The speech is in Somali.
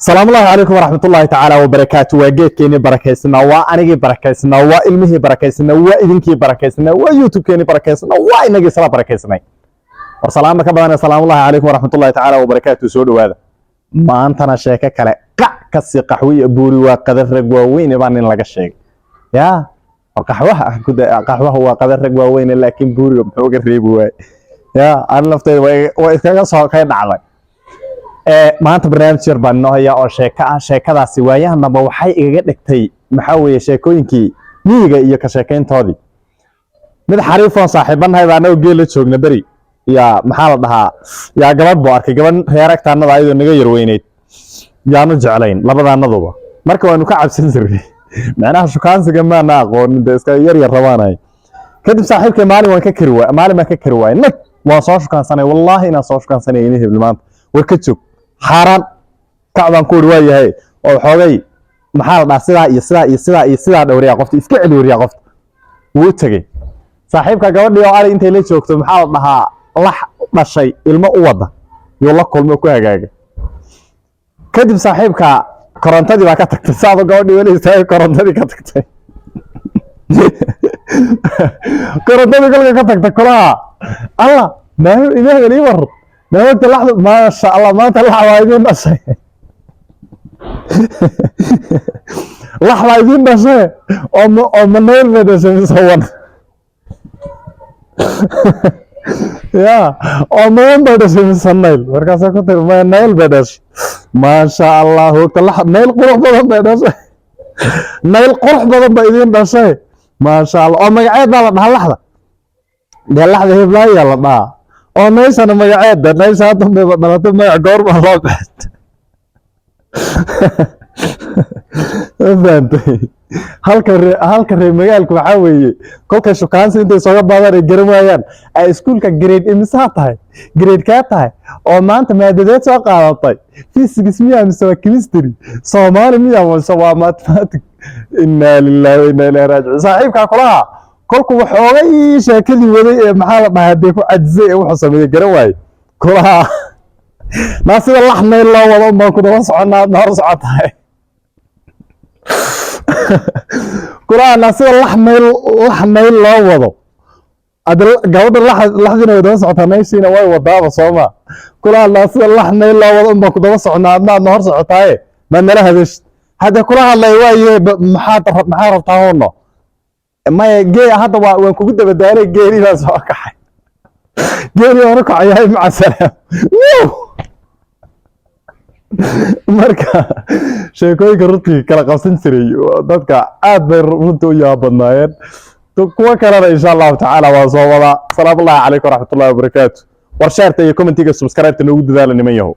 السلام الله عليكم ورحمة الله تعالى وبركاته. وجيت كيني بركيسنا وأنجي بركيسنا وإلمه بركيسنا وإذنكي بركيسنا ويوتيوب كيني بركيسنا وإنجي سلا بركيسنا. وسلامك بدنا سلام الله عليكم ورحمة الله تعالى وبركاته. سودو هذا ما أنت أنا شاكا كلا كسي قحوي بوري وقدر رجوين يبان لك الشيء يا قحوة كده قحوة هو قدر رجوين لكن بوري بحوجة ريبوا يا أنا لفتي وإذا صار كين على maanta barnaamij yar baan noo hayaa oo sheekadaasi waayahanaba waxay igaga dhigtay maxaa weeye sheekooyinkii miyiga iyo ka sheekeyntoodii mid xariifoon saaxiibanahay baan oo geel la joogna bari yaa maxaa la dhahaa yaa gabadh buu arkay gabadh reer agtaanada ayadoo naga yar weyneyd yaanu jeclayn labadaanaduba marka waanu ka cabsan jirnay macnaha shukaansiga maana aqoonin de iska yar yar rabaanay kadib saaxiibkay maalin baan ka kari waay nag waan soo shukaansanay wallaahi inaan soo shukaansanay inay hebel maanta war ka joog حاران كعبان كور وياه أو حوالي محل ناسدا يسدا دوريا قفت إسكع دوريا قفت وتجي صاحبك قبل يوم على أنت ليش وقت محل نها الله ماشي الماء وضع يلا كل ما كويه جاي كذب صاحبك كرنتي ما كتكت صاحبك قبل يقول لي كرنتي كتكت كرنتي كل كتكت كلها الله ما إنه غريب ورد ما وقت اللحظة ما شاء الله ما تلحظة وايدين بشي لحظة وايدين بشي ومن نيل بدشي مسوون يا ومن بدشي مسنيل وركاسا كنت ما نيل بدش ما شاء الله وقت اللحظة نيل قرح بدن بدشي نيل قرح بدن بايدين بشي ما شاء الله ومقعيد بهاللحظة دي اللحظة هي بلاي يلا بها oo meeshan magaceeda meesha hadda dhalatay magac goor ma loo baxay fahantay halka reer magaalku waxa weeye kolka shukaansi intay soo baadaan ay garanayaan ay iskuulka grade imisa tahay grade ka tahay oo maanta maadadeed soo qaadatay physics miya mise chemistry Soomaali miya mise mathematics inna lillahi wa inna ilayhi raaji'un saaxiibka kulaha kolku waxoogay sheekadii waday ee maxaa la dhahaa hadii ku ajisay wuxuu sameeyay garan waay kulaha naasida laxmay loo wado ma ku daba soconaa hor socotahay kulaha naasida laxmay loo wado gabadha laxdina wada socotaa meeshiina way wadaaba Sooma kulaha naasida laxmay loo wado ma ku daba soconaa hor socotaay ma nala hadash hada kulaha la waaye maxaa rabtaa hoono ما جاي هذا وانكو قد بداري جيري لا سو كحي جيري وركو عياي مع السلامه marka sheekooyinka runtii kala qabsan jiray dadka aad bay runtii u yaabanaayeen kuwa kalena insha Allah taala waa soo wada salaamu alaykum wa rahmatullahi wa barakatuh war shaarta iyo commentiga subscribe ta noogu dadaala niman yahow